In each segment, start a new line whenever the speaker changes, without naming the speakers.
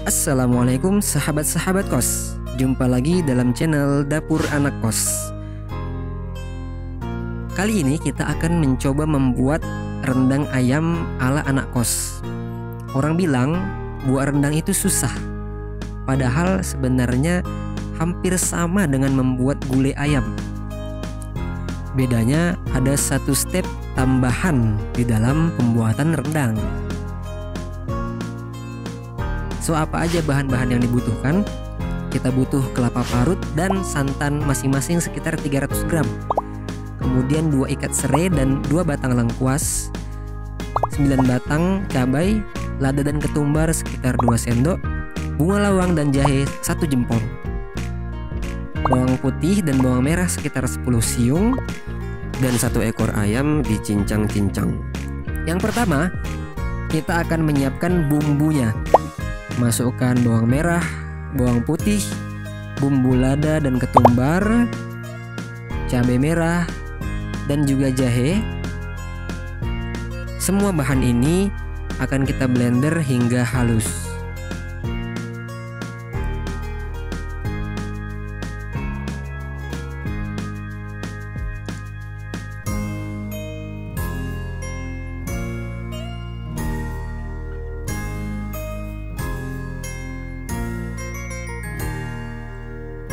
Assalamualaikum sahabat-sahabat kos. Jumpa lagi dalam channel Dapur Anak Kos. Kali ini kita akan mencoba membuat rendang ayam ala anak kos. Orang bilang buat rendang itu susah, padahal sebenarnya hampir sama dengan membuat gulai ayam. Bedanya ada satu step tambahan di dalam pembuatan rendang. So, apa aja bahan-bahan yang dibutuhkan? Kita butuh kelapa parut dan santan masing-masing sekitar 300 gram. Kemudian 2 ikat serai dan 2 batang lengkuas, 9 batang cabai, lada dan ketumbar sekitar 2 sendok, bunga lawang dan jahe 1 jempol, bawang putih dan bawang merah sekitar 10 siung, dan 1 ekor ayam dicincang-cincang. Yang pertama, kita akan menyiapkan bumbunya. Masukkan bawang merah, bawang putih, bumbu lada dan ketumbar, cabai merah, dan juga jahe. Semua bahan ini akan kita blender hingga halus.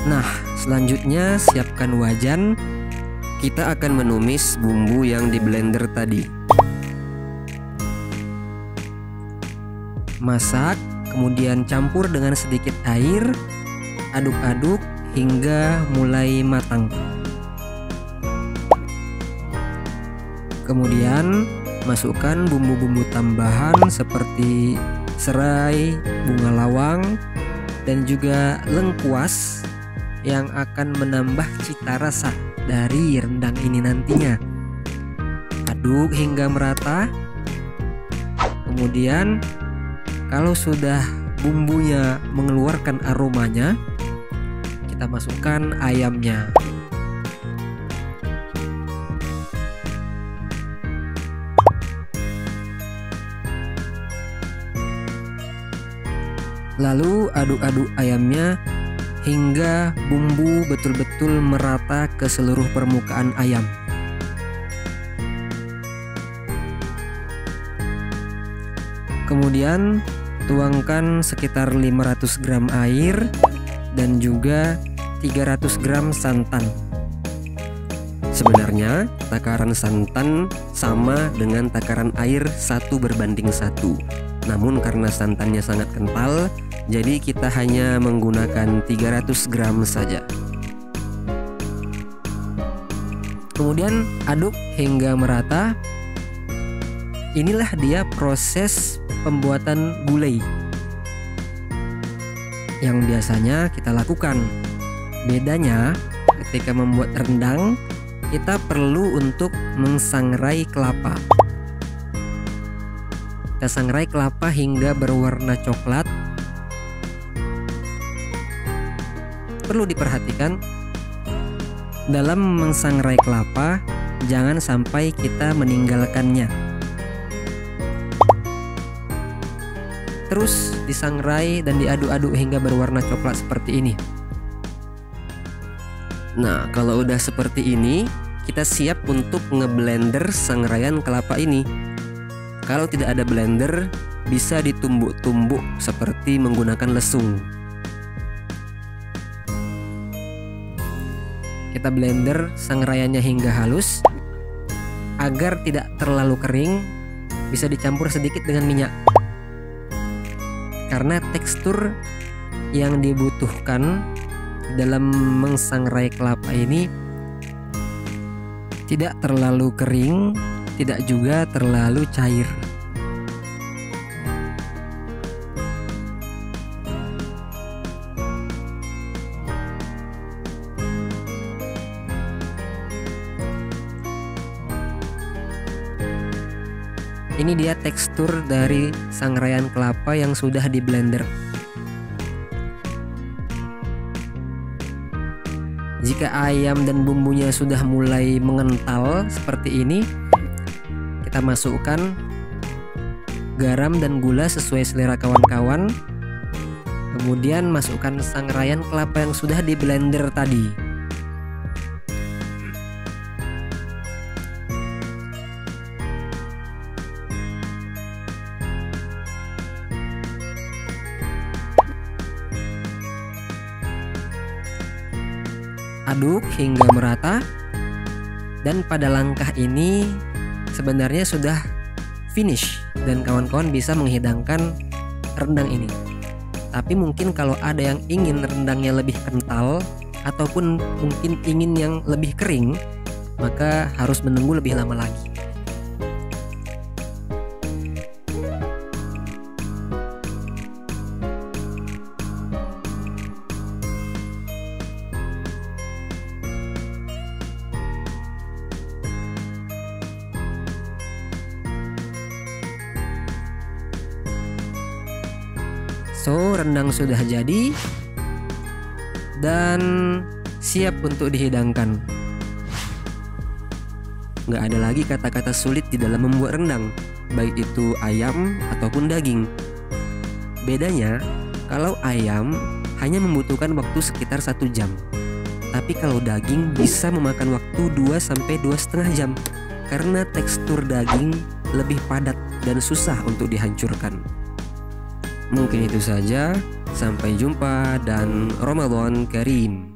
Nah, selanjutnya siapkan wajan. Kita akan menumis bumbu yang di blender tadi. Masak, kemudian campur dengan sedikit air. Aduk-aduk hingga mulai matang. Kemudian masukkan bumbu-bumbu tambahan seperti serai, bunga lawang, dan juga lengkuas yang akan menambah cita rasa dari rendang ini nantinya. Aduk hingga merata. Kemudian kalau sudah bumbunya mengeluarkan aromanya, kita masukkan ayamnya. Lalu aduk-aduk ayamnya hingga bumbu betul-betul merata ke seluruh permukaan ayam. Kemudian tuangkan sekitar 500 gram air dan juga 300 gram santan. Sebenarnya takaran santan sama dengan takaran air 1:1. Namun karena santannya sangat kental, jadi kita hanya menggunakan 300 gram saja. Kemudian aduk hingga merata. Inilah dia proses pembuatan gulai yang biasanya kita lakukan. Bedanya ketika membuat rendang, kita perlu untuk mengsangrai kelapa. Kita sangrai kelapa hingga berwarna coklat. Perlu diperhatikan dalam mengsangrai kelapa, jangan sampai kita meninggalkannya. Terus disangrai dan diaduk-aduk hingga berwarna coklat seperti ini. Nah, kalau udah seperti ini, kita siap untuk ngeblender sangraian kelapa ini. Kalau tidak ada blender, bisa ditumbuk-tumbuk seperti menggunakan lesung. Kita blender sangraiannya hingga halus. Agar tidak terlalu kering, bisa dicampur sedikit dengan minyak. Karena tekstur yang dibutuhkan dalam mengsangrai kelapa ini tidak terlalu kering, tidak juga terlalu cair. Ini dia tekstur dari sangraian kelapa yang sudah di blender. Jika ayam dan bumbunya sudah mulai mengental seperti ini, kita masukkan garam dan gula sesuai selera kawan-kawan. Kemudian masukkan sangrai kelapa yang sudah di blender tadi. Aduk hingga merata. Dan pada langkah ini sebenarnya sudah finish dan kawan-kawan bisa menghidangkan rendang ini. Tapi mungkin kalau ada yang ingin rendangnya lebih kental ataupun mungkin ingin yang lebih kering, maka harus menunggu lebih lama lagi. So, rendang sudah jadi dan siap untuk dihidangkan. Nggak ada lagi kata-kata sulit di dalam membuat rendang, baik itu ayam ataupun daging. Bedanya, kalau ayam hanya membutuhkan waktu sekitar 1 jam. Tapi kalau daging bisa memakan waktu 2-2,5 jam karena tekstur daging lebih padat dan susah untuk dihancurkan. Mungkin itu saja, sampai jumpa dan Ramadan Karim.